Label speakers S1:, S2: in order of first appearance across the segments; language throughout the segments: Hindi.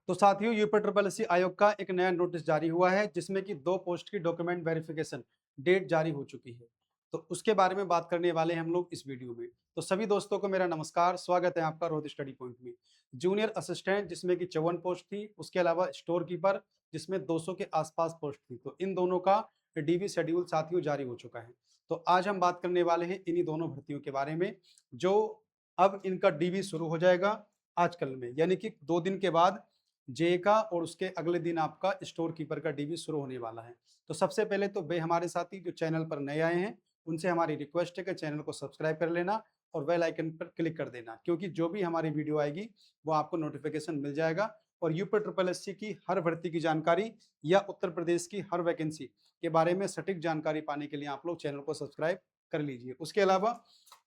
S1: तो साथियों यूपी ट्रिपल एससी आयोग का एक नया नोटिस जारी हुआ है जिसमें कि 2 पोस्ट की डॉक्यूमेंट वेरिफिकेशन डेट जारी हो चुकी है। तो उसके बारे में बात करने वाले हैं हम लोग इस वीडियो में। तो सभी दोस्तों को मेरा नमस्कार, स्वागत है आपका रोहित स्टडी पॉइंट में। जूनियर असिस्टेंट जिसमें कि 54 पोस्ट थी, उसके अलावा स्टोर कीपर जिसमें 200 के आसपास पोस्ट थी। तो इन दोनों का डीवी शेड्यूल साथियों जारी हो चुका है। तो आज हम बात करने वाले हैं इन्हीं दोनों भर्तियों के बारे में, जो अब इनका डीवी शुरू हो जाएगा आजकल में, यानी कि 2 दिन के बाद जे का और उसके अगले दिन आपका स्टोर कीपर का डीवी शुरू होने वाला है। तो सबसे पहले तो वे हमारे साथी जो चैनल पर नए आए हैं उनसे हमारी रिक्वेस्ट है कि चैनल को सब्सक्राइब कर लेना और बेल आइकन पर क्लिक कर देना, क्योंकि जो भी हमारी वीडियो आएगी वो आपको नोटिफिकेशन मिल जाएगा। और यूपी ट्रिपल एससी की हर भर्ती की जानकारी या उत्तर प्रदेश की हर वैकेंसी के बारे में सटीक जानकारी पाने के लिए आप लोग चैनल को सब्सक्राइब कर लीजिए। उसके अलावा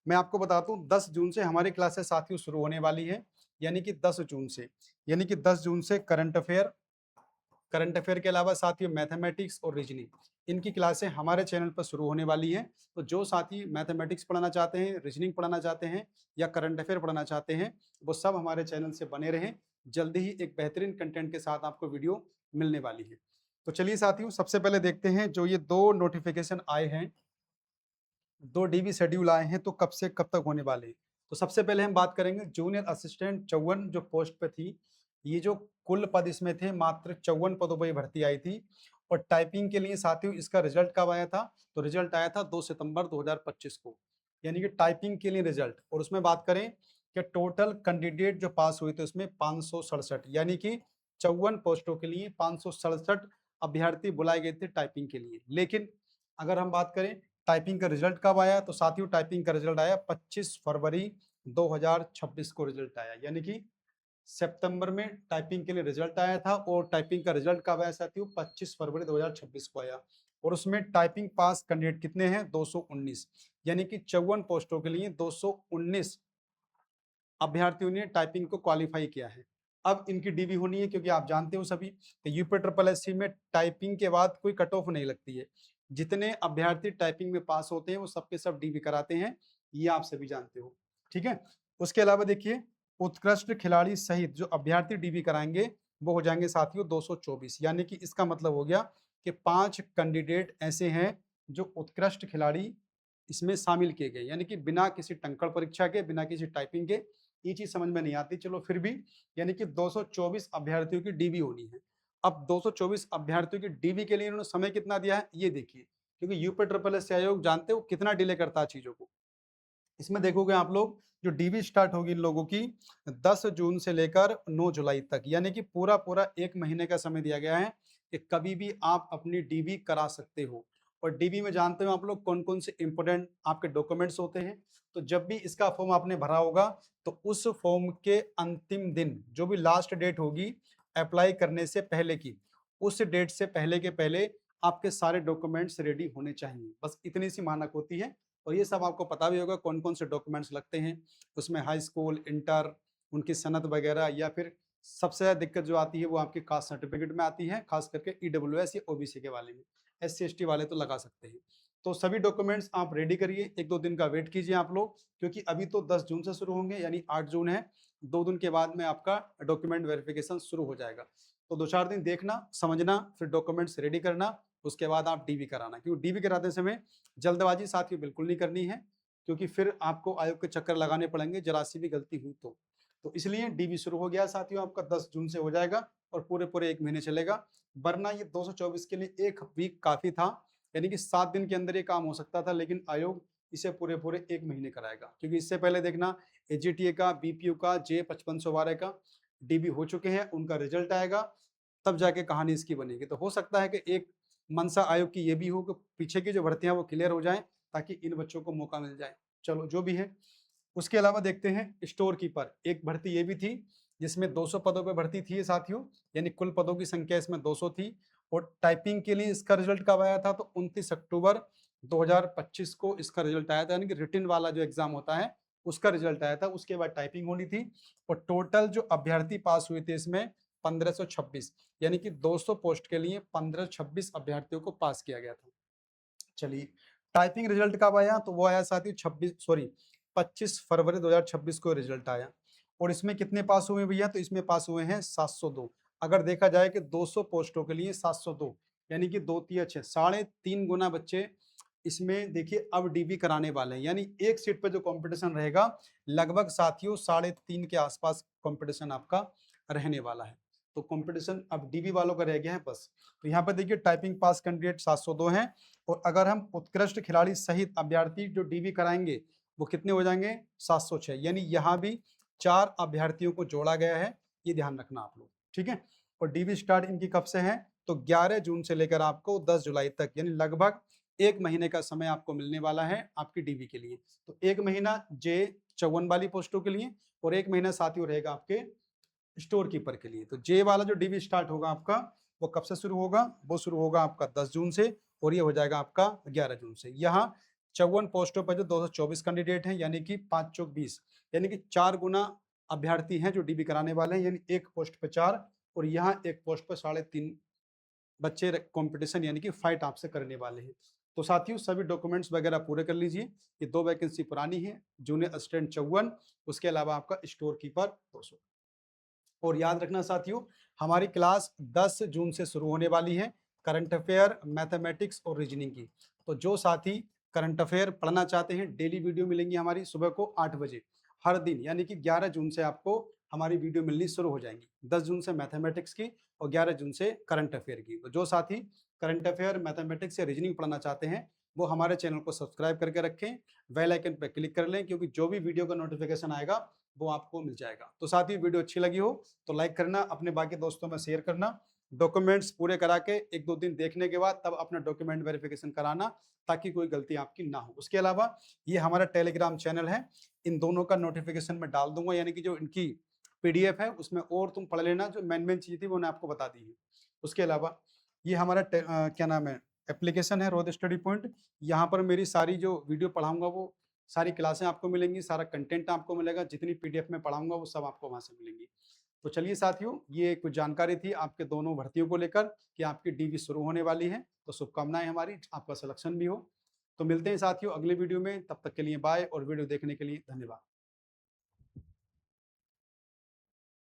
S1: मैं आपको बता दूं 10 जून से हमारी क्लासेस साथियों शुरू होने वाली है, यानी कि 10 जून से, यानी कि 10 जून से करंट अफेयर के अलावा साथियों मैथमेटिक्स और रीजनिंग, इनकी क्लासें हमारे चैनल पर शुरू होने वाली हैं। तो जो साथी मैथमेटिक्स पढ़ना चाहते हैं, रीजनिंग पढ़ना चाहते हैं या करंट अफेयर पढ़ना चाहते हैं, वो सब हमारे चैनल से बने रहें। जल्दी ही एक बेहतरीन कंटेंट के साथ आपको वीडियो मिलने वाली है। तो चलिए साथियों, सबसे पहले देखते हैं जो ये 2 नोटिफिकेशन आए हैं, 2 डीवी शेड्यूल आए हैं, तो कब से कब तक होने वाले हैं। तो सबसे पहले हम बात करेंगे जूनियर असिस्टेंट 54 जो पोस्ट पे थी। ये जो कुल पद इसमें थे मात्र 54 पदों पर भर्ती आई थी। और टाइपिंग के लिए साथियों इसका रिजल्ट कब आया था, तो रिजल्ट आया था 2 सितंबर 2025 को, यानी कि टाइपिंग के लिए रिजल्ट। और उसमें बात करें कि टोटल कैंडिडेट जो पास हुए थे उसमें 567, यानी कि 54 पोस्टों के लिए 567 अभ्यर्थी बुलाए गए थे टाइपिंग के लिए। लेकिन अगर हम बात करें टाइपिंग का रिजल्ट कब आया, तो साथियों टाइपिंग का रिजल्ट आया 25 फरवरी 2026 को रिजल्ट आया, यानी कि सितंबर में टाइपिंग के लिए रिजल्ट आया था। और टाइपिंग का रिजल्ट कब आया साथियों, 25 फरवरी 2026 को आया। और उसमें टाइपिंग पास कैंडिडेट कितने हैं, 219, यानी कि 54 पोस्टों के लिए 219 अभ्यर्थियों ने टाइपिंग को क्वालिफाई किया है। अब इनकी डीवी होनी है, क्योंकि आप जानते हो सभी कि यूपी ट्रिपल एससी में टाइपिंग के बाद कोई कट ऑफ नहीं लगती है। जितने अभ्यर्थी टाइपिंग में पास होते हैं वो सबके सब डीवी कराते हैं, ये आप सभी जानते हो। ठीक है। उसके अलावा देखिए, उत्कृष्ट खिलाड़ी सहित जो अभ्यर्थी डीवी कराएंगे वो हो जाएंगे साथियों 224, यानी कि इसका मतलब हो गया कि 5 कैंडिडेट ऐसे हैं जो उत्कृष्ट खिलाड़ी इसमें शामिल किए गए, यानी कि बिना किसी टंकण परीक्षा के, बिना किसी टाइपिंग के। ये चीज समझ में नहीं आती, चलो फिर भी, यानी कि 224 अभ्यर्थियों की डीवी होनी है। अब 224 अभ्यर्थियों की डीवी के लिए इन्होंने समय कितना दिया है ये देखिए, क्योंकि यूपी ट्रिपल एस आयोग जानते हो कितना डिले करता है चीजों को। इसमें देखोगे आप लोग, जो डीवी स्टार्ट होगी इन लोगों की 10 जून से लेकर 9 जुलाई तक, यानी कि पूरा पूरा 1 महीने का समय दिया गया है कि कभी भी आप अपनी डीवी करा सकते हो। और डीवी में जानते हो आप लोग कौन कौन से इंपोर्टेंट आपके डॉक्यूमेंट्स होते हैं। तो जब भी इसका फॉर्म आपने भरा होगा तो उस फॉर्म के अंतिम दिन, जो भी लास्ट डेट होगी अप्लाई करने से पहले की, उस डेट से पहले के पहले आपके सारे डॉक्यूमेंट्स रेडी होने चाहिए। बस इतनी सी मानक होती है। और ये सब आपको पता भी होगा कौन कौन से डॉक्यूमेंट्स लगते हैं उसमें, हाई स्कूल, इंटर, उनकी सनद वगैरह, या फिर सबसे ज्यादा दिक्कत जो आती है वो आपके कास्ट सर्टिफिकेट में आती है, खास करके ईडब्ल्यूएस या ओबीसी के वाले में। एससी एसटी वाले तो लगा सकते हैं। तो सभी डॉक्यूमेंट्स आप रेडी करिए, 1-2 दिन का वेट कीजिए आप लोग, क्योंकि अभी तो 10 जून से शुरू होंगे, यानी 8 जून है, 2 दिन के बाद में आपका डॉक्यूमेंट वेरिफिकेशन शुरू हो जाएगा। तो 2-4 दिन देखना, समझना, फिर डॉक्यूमेंट्स रेडी करना, उसके बाद आप डीवी कराना। क्योंकि डीवी कराते समय जल्दबाजी साथियों बिल्कुल नहीं करनी है, क्योंकि फिर आपको आयोग के चक्कर लगाने पड़ेंगे जरा सी भी गलती हुई तो इसलिए डीवी शुरू हो गया साथियों, आपका 10 जून से हो जाएगा और पूरे पूरे 1 महीने चलेगा। वरना ये 224 के लिए 1 वीक काफी था, यानी कि 7 दिन के अंदर ये काम हो सकता था, लेकिन आयोग इसे पूरे पूरे 1 महीने कराएगा। क्योंकि इससे पहले देखना, एजीटीए का, बीपीयू का, जे 5512 का डीवी हो चुके हैं, उनका रिजल्ट आएगा तब जाके कहानी इसकी बनेगी। तो हो सकता है कि एक मनसा आयोग की ये भी हो कि पीछे की जो भर्तियां वो क्लियर हो जाएं, ताकि इन बच्चों को मौका मिल जाए। चलो जो भी है। उसके अलावा देखते हैं स्टोर कीपर, एक भर्ती ये भी थी जिसमें 200 पदों पर भर्ती थी साथियों, यानी कुल पदों की संख्या इसमें 200 थी। और टाइपिंग के लिए इसका रिजल्ट कब आया था, तो 29 अक्टूबर 2025 को इसका रिजल्ट आया था, यानी कि रिटन वाला जो एग्जाम होता है उसका रिजल्ट आया था। उसके बाद टाइपिंग होनी थी। और टोटल जो अभ्यर्थी पास हुए थे इसमें 1526, यानी कि 200 पोस्ट के लिए 1526 अभ्यर्थियों को पास किया गया था। चलिए, टाइपिंग रिजल्ट कब आया, तो वो आया साथियों 25 फरवरी 2026 को रिजल्ट आया। और इसमें कितने पास हुए भैया, तो इसमें पास हुए हैं 702, अगर देखा जाए कि 200 पोस्टों के लिए 702, यानी कि 2 तिया 6, 3.5 गुना बच्चे इसमें देखिए अब डीबी कराने वाले हैं। यानी एक सीट पे जो कंपटीशन रहेगा लगभग साथियों 3.5 के आसपास कंपटीशन आपका रहने वाला है। तो कंपटीशन अब डीबी वालों का रह गया है बस। तो यहाँ पर देखिए टाइपिंग पास कैंडिडेट 702 हैं, और अगर हम उत्कृष्ट खिलाड़ी सहित अभ्यर्थी जो डीबी कराएंगे वो कितने हो जाएंगे 706। यानी यहाँ भी 4 अभ्यर्थियों को जोड़ा गया है, ये ध्यान रखना आप लोग, ठीक है। और डीबी स्टार्ट इनकी कब से है, तो 11 जून से लेकर आपको 10 जुलाई तक, यानी लगभग 1 महीने का समय आपको मिलने वाला है आपकी डीबी के लिए। तो 1 महीना J54 वाली पोस्टों के लिए, और 1 महीना साथियों रहेगा आपके स्टोर कीपर के लिए। तो जे वाला जो डीबी स्टार्ट होगा आपका वो कब से शुरू होगा, वो शुरू होगा आपका 10 जून से, और ये हो जाएगा आपका 11 जून से। यहाँ 54 पोस्टों पर जो 224 कैंडिडेट हैं, यानी कि 5 चौक 20, यानी कि 4 गुना अभ्यर्थी हैं जो डीबी कराने वाले हैं, यानी एक पोस्ट पे 4, और यहाँ एक पोस्ट पे 3.5 बच्चे कंपटीशन यानी कि फाइट आपसे करने वाले हैं। तो साथियों सभी डॉक्यूमेंट्स वगैरह पूरे कर लीजिए। ये 2 वैकेंसी पुरानी है, जूनियर असिस्टेंट 54, उसके अलावा आपका स्टोर कीपर 200। और याद रखना साथियों, हमारी क्लास 10 जून से शुरू होने वाली है करंट अफेयर, मैथमेटिक्स और रीजनिंग की। तो जो साथी करंट अफेयर पढ़ना चाहते हैं, डेली वीडियो मिलेंगी हमारी सुबह को 8 बजे हर दिन, यानी कि 11 जून से आपको हमारी वीडियो मिलनी शुरू हो जाएंगी। 10 जून से मैथमेटिक्स की और 11 जून से करंट अफेयर की। तो जो साथी करंट अफेयर, मैथमेटिक्स या रीजनिंग पढ़ना चाहते हैं वो हमारे चैनल को सब्सक्राइब करके रखें, बेल आइकन पर क्लिक कर लें, क्योंकि जो भी वीडियो का नोटिफिकेशन आएगा वो आपको मिल जाएगा। तो साथ ही वीडियो अच्छी लगी हो तो लाइक करना, अपने बाकी दोस्तों में शेयर करना। डॉक्यूमेंट्स पूरे करा के 1-2 दिन देखने के बाद तब अपना डॉक्यूमेंट वेरिफिकेशन कराना, ताकि कोई गलती आपकी ना हो। उसके अलावा ये हमारा टेलीग्राम चैनल है, इन दोनों का नोटिफिकेशन मैं डाल दूंगा, यानी कि जो इनकी पीडीएफ है उसमें और तुम पढ़ लेना, जो मेन चीज थी वो मैंने आपको बता दी है। उसके अलावा ये हमारा क्या नाम है, एप्लीकेशन है रोज स्टडी पॉइंट। यहाँ पर मेरी सारी जो वीडियो पढ़ाऊंगा वो सारी क्लासें आपको मिलेंगी, सारा कंटेंट आपको मिलेगा, जितनी पीडीएफ में पढ़ाऊंगा वो सब आपको वहां से मिलेंगी। तो चलिए साथियों, ये कुछ जानकारी थी आपके दोनों भर्तियों को लेकर कि आपकी डीबी शुरू होने वाली है। तो शुभकामनाएं हमारी, आपका सिलेक्शन भी हो। तो मिलते हैं साथियों अगले वीडियो में, तब तक के लिए बाय, और वीडियो देखने के लिए धन्यवाद।